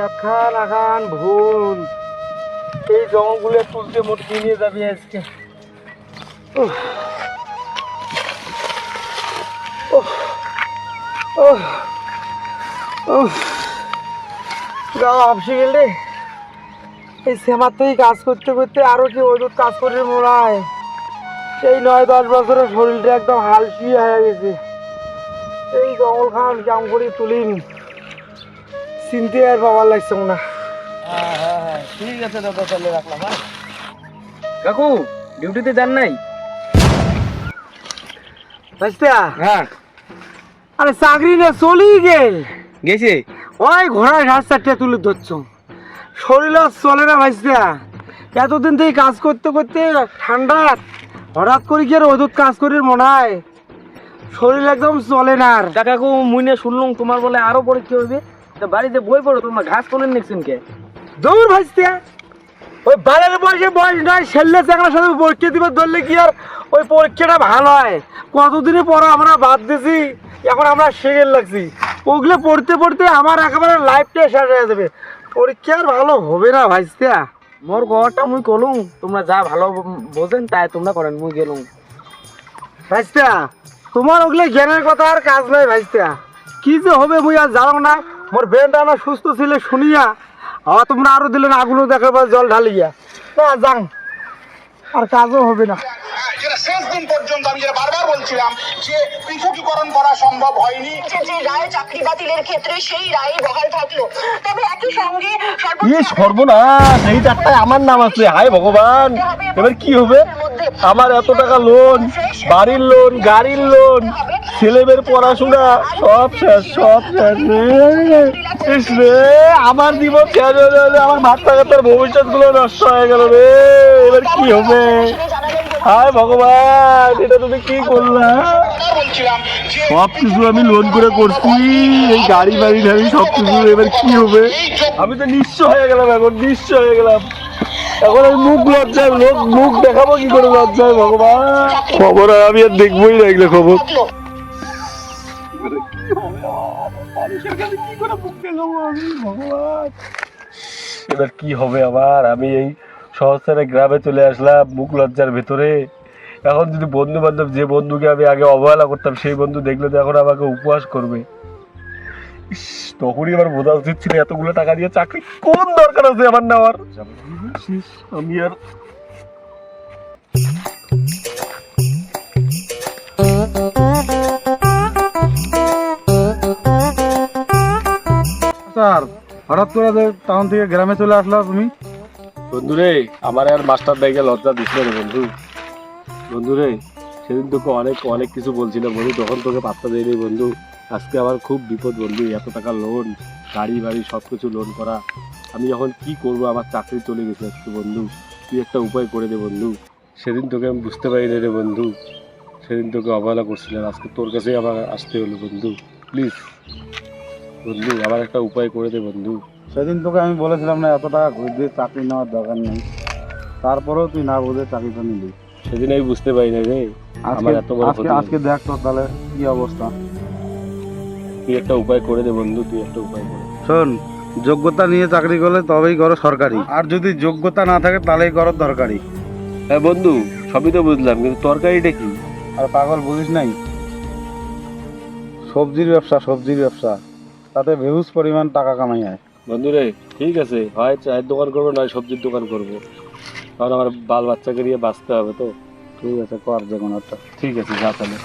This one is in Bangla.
একখান আখান ভুল এই জঙ্গলে তুলতে মোটকে নিয়ে যাবি আজকে। হাফসে গেলে এই সেমাতেই কাজ করতে করতে আরো কি ওষুধ কাজ করে মোড়ায় এই 9-10 বছরের শরীরটা একদম হালসিয়ে হয়ে গেছে। এই জঙ্গল খান কাম করে তুলিন চিনতে আর পাওয়ার লাগছে না। হ্যাঁ ঠিক আছে দাদা, তাহলে রাখলাম। হ্যাঁ কাকু ডিউটিতে যান নাই? হ্যাঁ আরে চাকরি না চলি গেছে ওই ঘোড়ায় ঘাস চারটে তুলে ধরছ, শরীর চলে না ভাইস্তা। এতদিন থেকে কাজ করতে করতে ঠান্ডা হঠাৎ করে কি আর ওষুধ কাজ করে মনে হয় শরীর একদম চলে না। আর কাকু মুইনে শুনলাম তোমার বলে আরো পরীক্ষা হইবে, তা বাড়িতে বই পড়ো, তোমরা ঘাস কোনে নিচ্ছেন কে? দৌড় ভাইস্তা, ওই বালের বয়স নয় ছেলে চাকরার সাথে পরীক্ষা দিবে ধরলে কি আর ওই পরীক্ষাটা ভালো হয়? কতদিনে পরে আমরা বাদ দিছি, এখন আমরা শিখে লাগছি। ওগুলো পড়তে পড়তে আমার একেবারে লাইফটা শেষ হয়ে যাবে, পরীক্ষা আর ভালো হবে না ভাইস্তা। মোর ঘরটা মুই কলুম, তোমরা যা ভালো বোঝেন তাই তোমরা করেন, মুই গেলুম। ভাইস্তা তোমার ওগুলো জ্ঞানের কথা আর কাজ নাই ভাইস্তা, কি যে হবে মুই আর জানো না। মোর ব্রেনটা না সুস্থ ছিল শুনিয়া আবার তোমরা আরো দিলেন আগুন দেখার জল ঢালিয়া না যাং, আর কাজও হবে না। যেটা শেষ দিন পর্যন্ত আমি যেটা বারবার বলছিলাম যে পৃথকীকরণ করা সম্ভব হয়নি, যে রায় চাকরি বাতিলের ক্ষেত্রে সেই রায় বহাল থাকলো। তবে একই সঙ্গে সর্বনাশ, এই চারটায় আমার নাম আছে। হায় ভগবান, এবার কি হবে? আমার এত টাকা লোন, বাড়ির লোন, গাড়ির লোন, ছেলেমেয়ের পড়াশোনা সব শেষ, সব শেষ রে। আমার জীবন শেষ হয়ে গেলে আমার মাথা কাতার ভবিষ্যৎ গুলো নষ্ট হয়ে গেল রে। এবার কি হবে? হায় ভগবান, এটা তুমি কি করলা? সব কিছু আমি লোন করে করছি, এই গাড়ি বাড়ি ঢাড়ি সব কিছু, এবার কি হবে? আমি তো নিঃস্ব হয়ে গেলাম, এখন নিঃস্ব হয়ে গেলাম। এখন আমি মুখ লজ্জায়, লোক মুখ দেখাবো কি করে লজ্জায়? ভগবান, খবর আর আমি আর দেখবোই না এগুলো খবর। এবার কি হবে আমার? আমি এই শহর ছেড়ে গ্রামে চলে আসলাম মুখ লজ্জার ভেতরে। এখন যদি বন্ধু বান্ধব, যে বন্ধুকে আমি আগে অবহেলা করতাম, সেই বন্ধু দেখলে তো এখন আমাকে উপহাস করবে। তখনই আমার বোঝা উচিত ছিল এতগুলো টাকা দিয়ে চাকরি কোন দরকার আছে আমার নেওয়ার। আমি আর স্যার, হঠাৎ করে টাউন থেকে গ্রামে চলে আসলা তুমি? বন্ধুরে, আমার আর মাস্টার দেখে লজ্জা দিছিল রে বন্ধু। বন্ধুরে, সেদিন তোকে অনেক অনেক কিছু বলছিল বন্ধু, তখন তোকে পাত্তা দেয়নি বন্ধু। আজকে আমার খুব বিপদ বন্ধু, এত টাকা লোন, গাড়ি বাড়ি সব কিছু লোন করা। আমি এখন কি করব? আমার চাকরি চলে গেছে আজকে বন্ধু, তুই একটা উপায় করে দে বন্ধু। সেদিন তোকে আমি বুঝতে পারিনি রে বন্ধু, সেদিন তোকে অবহেলা করছিলাম, আজকে তোর কাছেই আমার আসতে হলো বন্ধু। প্লিজ বন্ধু, আমার একটা উপায় করে দে বন্ধু। সেদিন তোকে আমি বলেছিলাম না এত টাকা ঘুষ দিয়ে চাকরি নেওয়ার দরকার নেই, তারপরেও তুই না বুঝে চাকরিটা নিলি। সেদিন আমি বুঝতে পারি না রে, আমার এত বড় ক্ষতি। আজকে দেখ তো তাহলে কি অবস্থা। তুই একটা উপায় করে দে বন্ধু, তুই একটা উপায় করে। শোন, যোগ্যতা নিয়ে চাকরি করলে তবেই করো সরকারি, আর যদি যোগ্যতা না থাকে তাহলেই করো দরকারি। হ্যাঁ বন্ধু, সবই তো বুঝলাম, কিন্তু তরকারিটা কি? আর পাগল বুঝিস নাই, সবজির ব্যবসা, সবজির ব্যবসা, তাতে বেহুজ পরিমাণ টাকা কামাই হয়। বন্ধু রে, ঠিক আছে, হয় চায়ের দোকান করবো, নয় সবজির দোকান করবো, কারণ আমার বাল বাচ্চাকে নিয়ে বাঁচতে হবে তো। ঠিক আছে, কর যে কোনো একটা। ঠিক আছে, যা তাহলে।